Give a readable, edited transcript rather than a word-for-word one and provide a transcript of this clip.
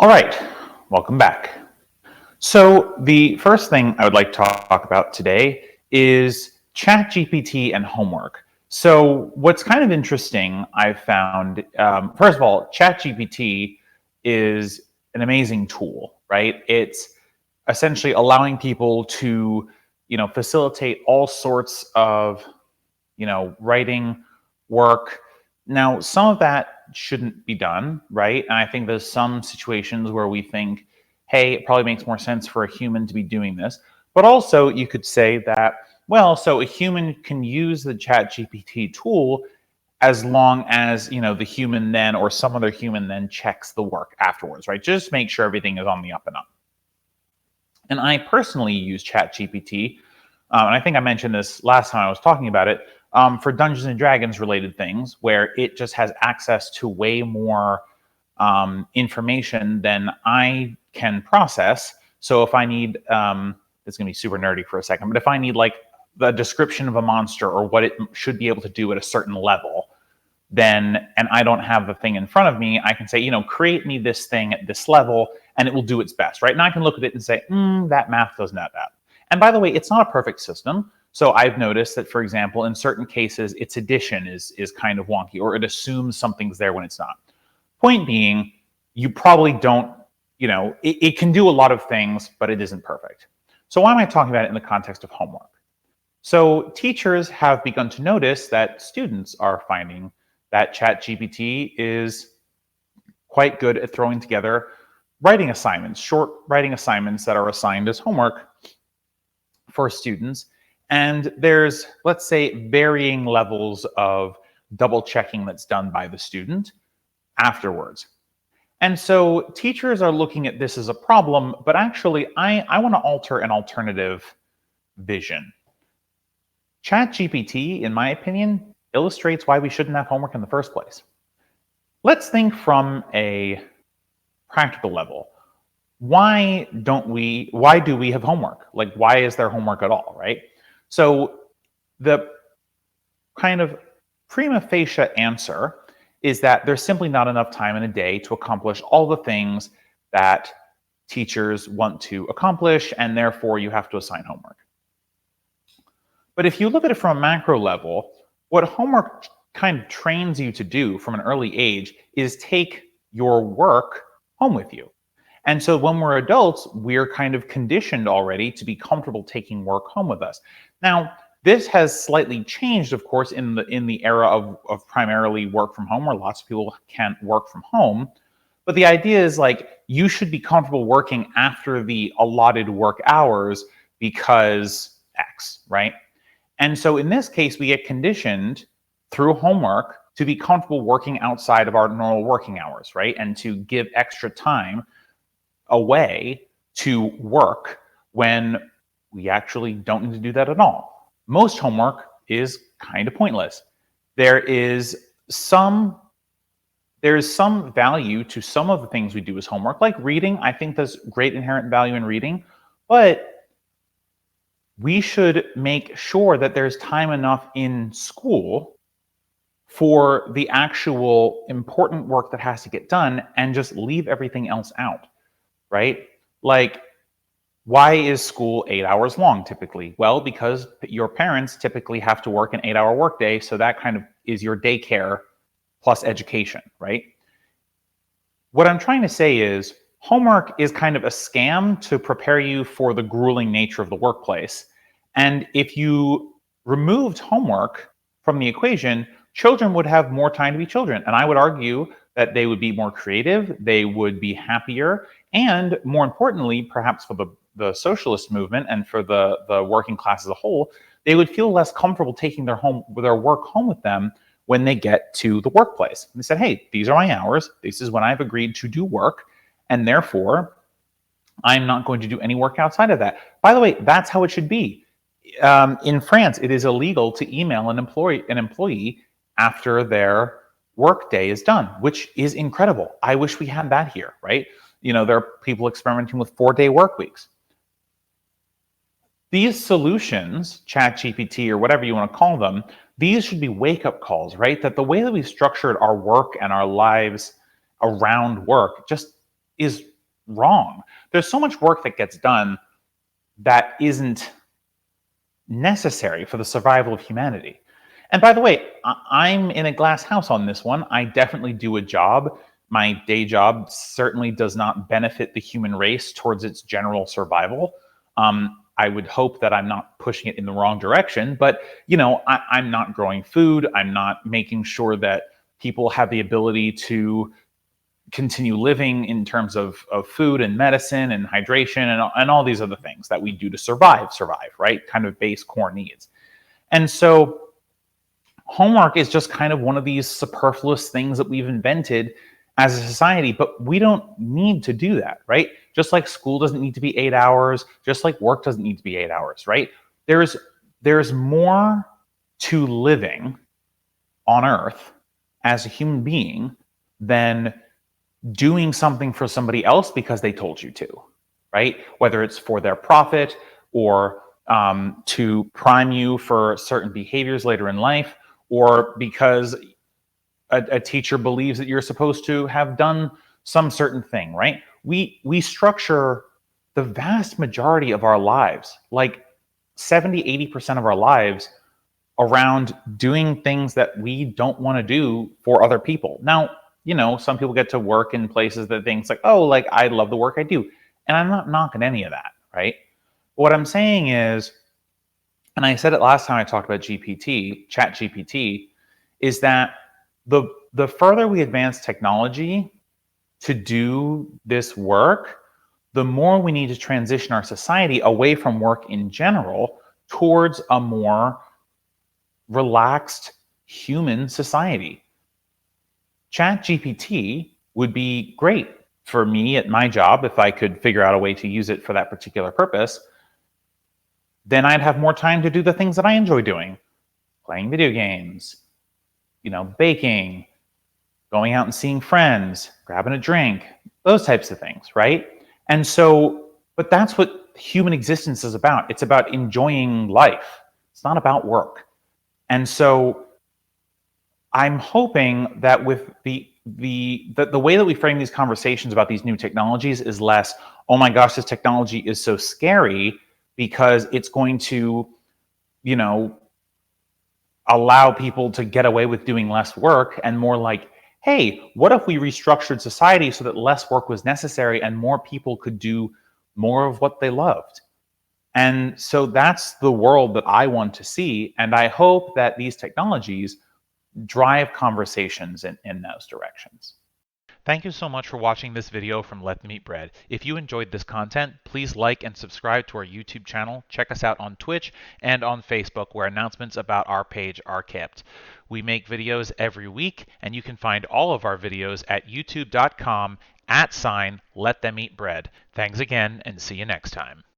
All right, welcome back. So, the first thing I would like to talk about today is ChatGPT and homework. So, what's kind of interesting, I've found, first of all, ChatGPT is an amazing tool, right? It's essentially allowing people to, facilitate all sorts of, writing work. Now, some of that shouldn't be done, right? And I think there's some situations where we think, hey, it probably makes more sense for a human to be doing this. But also, you could say that, well, so a human can use the Chat GPT tool as long as, the human then or some other human then checks the work afterwards, right? Just make sure everything is on the up and up. And I personally use Chat GPT, and I think I mentioned this last time I was talking about it, for Dungeons and Dragons related things, where it just has access to way more information than I can process. So if I need, it's going to be super nerdy for a second, but if I need like the description of a monster or what it should be able to do at a certain level, then, and I don't have the thing in front of me, I can say, create me this thing at this level, and it will do its best, right? And I can look at it and say, that math doesn't add up. And by the way, it's not a perfect system. So I've noticed that, for example, in certain cases, its addition is kind of wonky, or it assumes something's there when it's not. Point being, you probably don't, it can do a lot of things, but it isn't perfect. So why am I talking about it in the context of homework? So teachers have begun to notice that students are finding that ChatGPT is quite good at throwing together writing assignments, short writing assignments that are assigned as homework for students. And there's, let's say, varying levels of double checking that's done by the student afterwards. And so teachers are looking at this as a problem, but actually I want to alter an alternative vision. ChatGPT, in my opinion, illustrates why we shouldn't have homework in the first place. Let's think from a practical level. Why do we have homework? Like, why is there homework at all, right? So the kind of prima facie answer is that there's simply not enough time in a day to accomplish all the things that teachers want to accomplish, and therefore you have to assign homework. But if you look at it from a macro level, what homework kind of trains you to do from an early age is take your work home with you. And so when we're adults, we're kind of conditioned already to be comfortable taking work home with us. Now, this has slightly changed, of course, in the era of primarily work from home, where lots of people can't work from home. But the idea is like, you should be comfortable working after the allotted work hours because X, right? And so in this case, we get conditioned through homework to be comfortable working outside of our normal working hours, right? And to give extra time away to work when we actually don't need to do that at all. Most homework is kind of pointless. There's some value to some of the things we do as homework, like reading. I think there's great inherent value in reading, but we should make sure that there's time enough in school for the actual important work that has to get done and just leave everything else out, right? Like, why is school 8 hours long typically? Well, because your parents typically have to work an 8-hour workday, so that kind of is your daycare plus education, right? What I'm trying to say is homework is kind of a scam to prepare you for the grueling nature of the workplace. And if you removed homework from the equation, children would have more time to be children. And I would argue that they would be more creative, they would be happier, and more importantly, perhaps for the socialist movement and for the working class as a whole, they would feel less comfortable taking their work home with them when they get to the workplace. And they said, hey, these are my hours. This is when I've agreed to do work. And therefore, I'm not going to do any work outside of that. By the way, that's how it should be. In France, it is illegal to email an employee after their work day is done, which is incredible. I wish we had that here, right? There are people experimenting with 4-day work weeks. These solutions, ChatGPT or whatever you want to call them, these should be wake-up calls, right? That the way that we've structured our work and our lives around work just is wrong. There's so much work that gets done that isn't necessary for the survival of humanity. And by the way, I'm in a glass house on this one. I definitely do a job. My day job certainly does not benefit the human race towards its general survival. I would hope that I'm not pushing it in the wrong direction, but I'm not growing food. I'm not making sure that people have the ability to continue living in terms of food and medicine and hydration and all these other things that we do to survive, right? Kind of base core needs. And so homework is just kind of one of these superfluous things that we've invented as a society, but we don't need to do that, right? Just like school doesn't need to be 8 hours, just like work doesn't need to be 8 hours, right? There's more to living on Earth as a human being than doing something for somebody else because they told you to, right? Whether it's for their profit or to prime you for certain behaviors later in life, or because a teacher believes that you're supposed to have done some certain thing, right? We structure the vast majority of our lives, like 70-80% of our lives, around doing things that we don't want to do for other people. Now, some people get to work in places that things like, oh, like I love the work I do. And I'm not knocking any of that, right? What I'm saying is, and I said it last time I talked about Chat GPT, is that the further we advance technology to do this work, the more we need to transition our society away from work in general towards a more relaxed human society. Chat GPT would be great for me at my job if I could figure out a way to use it for that particular purpose. Then I'd have more time to do the things that I enjoy doing: playing video games, baking, going out and seeing friends, grabbing a drink, those types of things, right? And so, but that's what human existence is about. It's about enjoying life. It's not about work. And so I'm hoping that with the way that we frame these conversations about these new technologies is less, oh my gosh, this technology is so scary because it's going to, allow people to get away with doing less work, and more like, hey, what if we restructured society so that less work was necessary and more people could do more of what they loved? And so that's the world that I want to see. And I hope that these technologies drive conversations in those directions. Thank you so much for watching this video from Let Them Eat Bread. If you enjoyed this content, please like and subscribe to our YouTube channel. Check us out on Twitch and on Facebook, where announcements about our page are kept. We make videos every week, and you can find all of our videos at youtube.com/LetThemEatBread. Thanks again, and see you next time.